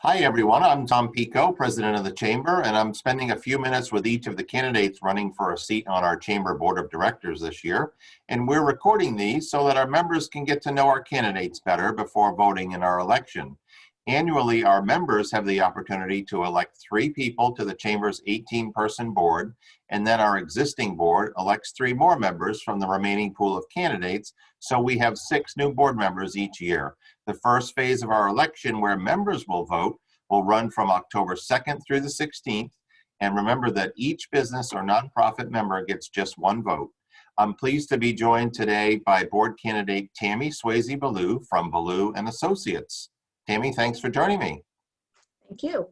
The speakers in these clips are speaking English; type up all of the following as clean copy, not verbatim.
Hi, everyone. I'm Tom Pico, president of the Chamber, and I'm spending a few minutes with each of the candidates running for a seat on our Chamber Board of Directors this year. And we're recording these so that our members can get to know our candidates better before voting in our election. Annually, our members have the opportunity to elect 3 people to the Chamber's 18-person board, and then our existing board elects 3 more members from the remaining pool of candidates, so we have 6 new board members each year. The first phase of our election, where members will vote, will run from October 2nd through the 16th, and remember that each business or nonprofit member gets just 1 vote. I'm pleased to be joined today by board candidate Tammy Swasey-Ballou from Ballou and Associates. Tammy, thanks for joining me. Thank you.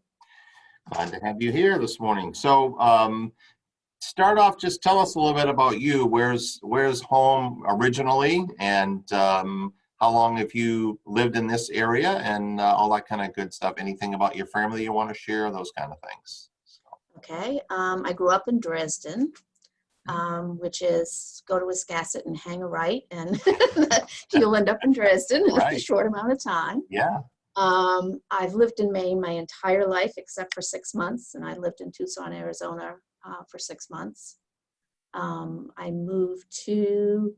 Glad to have you here this morning. So start off, just tell us a little bit about you. Where's home originally, and how long have you lived in this area, and all that kind of good stuff? Anything about your family you want to share, those kind of things. Okay, I grew up in Dresden, which is go to Wiscasset and hang a right, and you'll end up in Dresden in a short amount of time. Yeah. I've lived in Maine my entire life except for 6 months, and I lived in Tucson, Arizona for 6 months. I moved to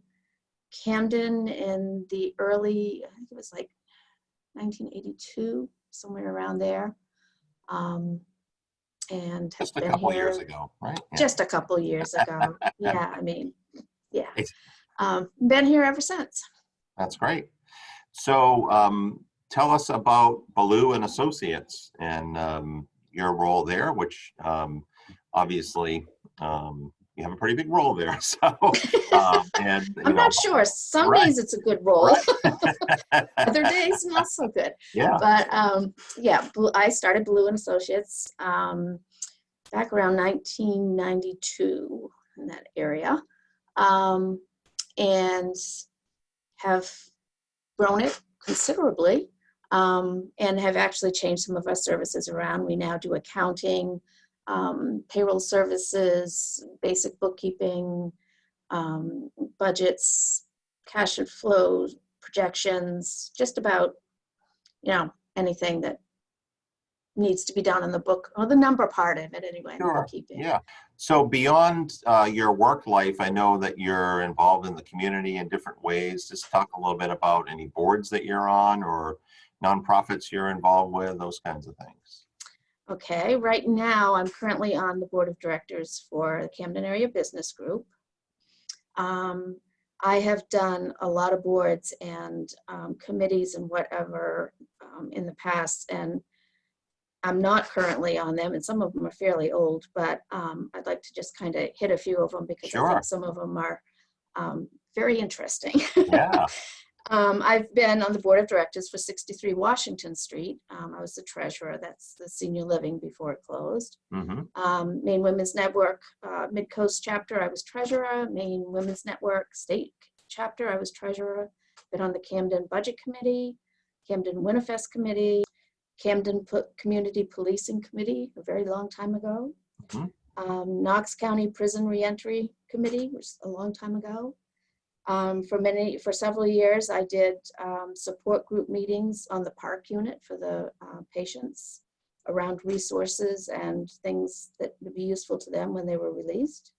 Camden in the early, I think it was like 1982, somewhere around there. And just a couple years ago, right? Yeah. Just a couple years ago. Yeah, I mean, yeah. Been here ever since. That's great. So tell us about Ballou and Associates and your role there, which obviously you have a pretty big role there. So, and I'm not sure. Some days it's a good role. Other days not so good. Yeah. But yeah, I started Ballou and Associates back around 1992 in that area, and have grown it considerably, and have actually changed some of our services around. We now do accounting, payroll services, basic bookkeeping, budgets, cash and flow projections, just about, anything that needs to be done in the book, or the number part of it anyway. Sure. Bookkeeping. Yeah. So beyond your work life, I know that you're involved in the community in different ways. Just talk a little bit about any boards that you're on or nonprofits you're involved with, those kinds of things. Okay, right now I'm currently on the board of directors for the Camden Area Business Group. I have done a lot of boards and committees and whatever in the past, and I'm not currently on them, and some of them are fairly old, but I'd like to just kind of hit a few of them because I think some of them are very interesting. Yeah. I've been on the board of directors for 63 Washington Street. I was the treasurer. That's the senior living before it closed. Mm-hmm. Maine Women's Network Mid-Coast chapter, I was treasurer. Maine Women's Network state chapter, I was treasurer. Been on the Camden Budget Committee, Camden Winterfest Committee, Camden Community Policing Committee a very long time ago. Mm-hmm. Knox County Prison Reentry Committee, which is a long time ago. For several years, I did support group meetings on the park unit for the patients around resources and things that would be useful to them when they were released.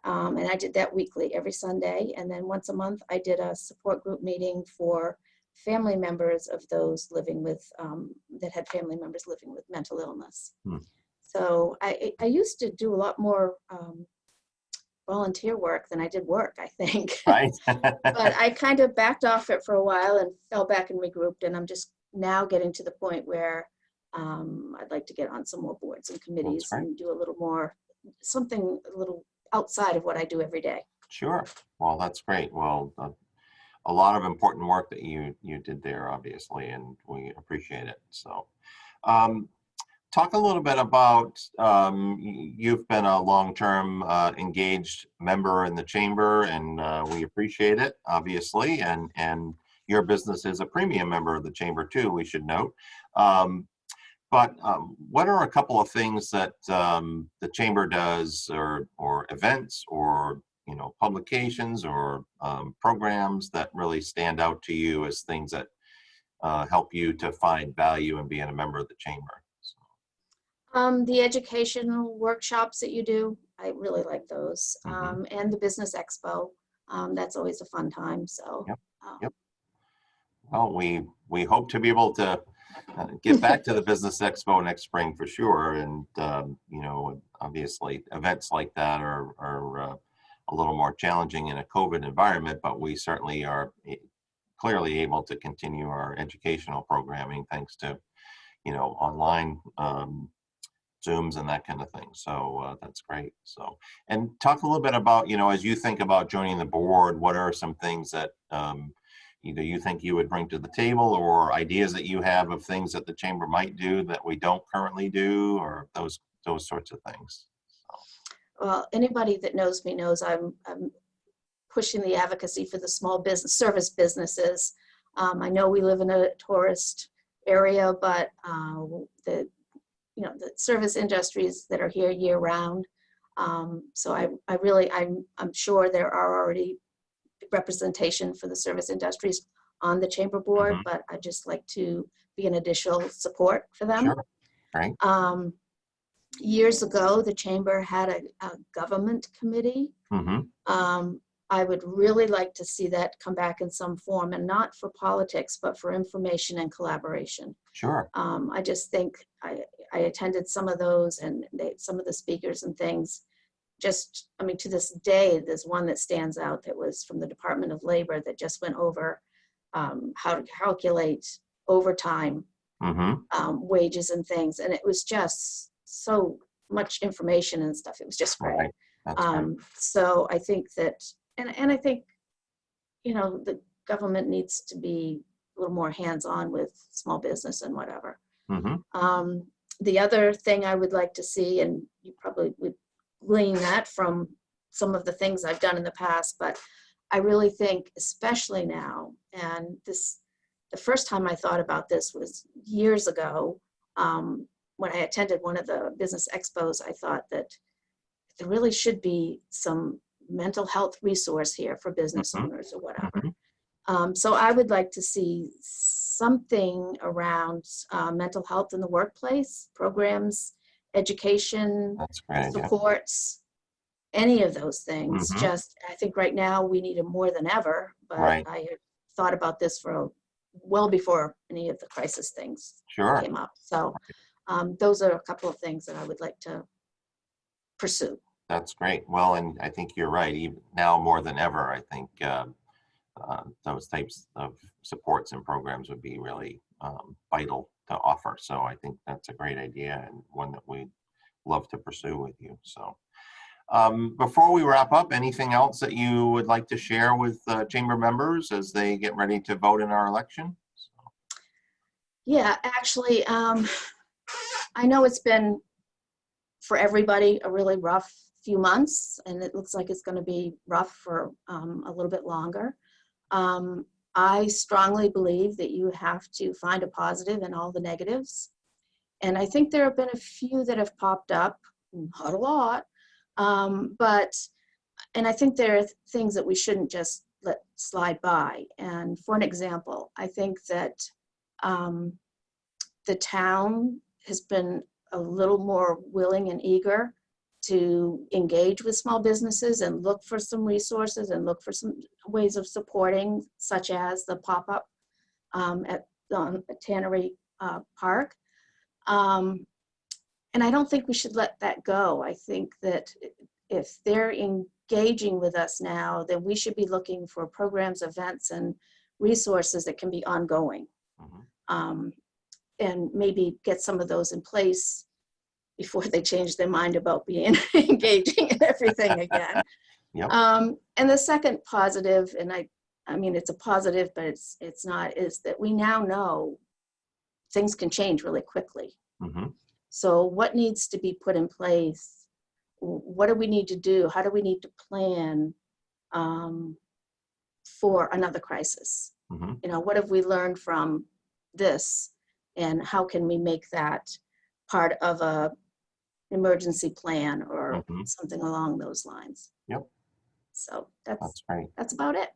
And I did that weekly, every Sunday. And then once a month, I did a support group meeting for family members of those living with, that had family members living with mental illness. So I used to do a lot more volunteer work than I did work, I think. Right. But I kind of backed off it for a while and fell back and regrouped, and I'm just now getting to the point where I'd like to get on some more boards and committees and do a little more, something a little outside of what I do every day. Sure. Well, that's great. Well, a lot of important work that you did there, obviously, and we appreciate it. So talk a little bit about, you've been a long-term engaged member in the chamber, and we appreciate it, obviously, and your business is a premium member of the chamber too, we should note. But what are a couple of things that the chamber does, or events, or publications, or programs that really stand out to you as things that help you to find value in being a member of the chamber? So, The educational workshops that you do, I really like those. mhm. And the Business Expo, that's always a fun time. So, Yep. um, Yep. Well, we hope to be able to get back to the Business Expo next spring for sure. And, you know, obviously events like that are a little more challenging in a COVID environment, but we certainly are clearly able to continue our educational programming thanks to, you know, online Zooms and that kind of thing. So that's great. So, and talk a little bit about, you know, as you think about joining the board, what are some things that either you think you would bring to the table or ideas that you have of things that the chamber might do that we don't currently do, or those sorts of things. well, anybody that knows me knows I'm pushing the advocacy for the small business service businesses. I know we live in a tourist area, but the the service industries that are here year round. So I'm sure there are already representation for the service industries on the chamber board, Mhm. but I just like to be an additional support for them. Sure. Right. Um, Years ago, the chamber had a government committee. Mm-hmm. Um, I would really like to see that come back in some form, and not for politics, but for information and collaboration. Sure. I just think I attended some of those, and some of the speakers and things. Just, I mean, to this day, there's one that stands out that was from the Department of Labor that just went over how to calculate overtime Mm-hmm. wages and things, and it was just so much information and stuff. It was just great. Right. That's great. So I think that, and I think the government needs to be a little more hands-on with small business and whatever. Mm-hmm. The other thing I would like to see, and you probably would glean that from some of the things I've done in the past, but I really think, especially now, and the first time I thought about this was years ago, when I attended one of the business expos. I thought that there really should be some mental health resource here for business Mm-hmm. owners or whatever. Mm-hmm. So I would like to see something around mental health in the workplace, programs, education, That's a great idea. supports, any of those things. Mm-hmm. Just, I think right now we need it more than ever, but Right. I had thought about this for well before any of the crisis things Sure. came up. So those are a couple of things that I would like to pursue. That's great. Well, and I think you're right. Even now more than ever, I think those types of supports and programs would be really vital to offer. So I think that's a great idea and one that we'd love to pursue with you. So before we wrap up, anything else that you would like to share with chamber members as they get ready to vote in our election? Yeah, actually, I know it's been, for everybody, a really rough few months, and it looks like it's going to be rough for a little bit longer. I strongly believe that you have to find a positive in all the negatives. And I think there have been a few that have popped up, not a lot, and I think there are things that we shouldn't just let slide by. And for an example, I think that the town has been a little more willing and eager to engage with small businesses and look for some resources and look for some ways of supporting, such as the pop-up at Tannery Park. And I don't think we should let that go. I think that if they're engaging with us now, then we should be looking for programs, events, and resources that can be ongoing. Mm-hmm. And maybe get some of those in place before they change their mind about being engaging in everything again. Yep. And the second positive, and I mean, it's a positive, but it's not, is that we now know things can change really quickly. Mm-hmm. So what needs to be put in place? What do we need to do? How do we need to plan for another crisis? Mm-hmm. What have we learned from this? And how can we make that part of a emergency plan or Mm-hmm. something along those lines? Yep. So That's great. that's about it.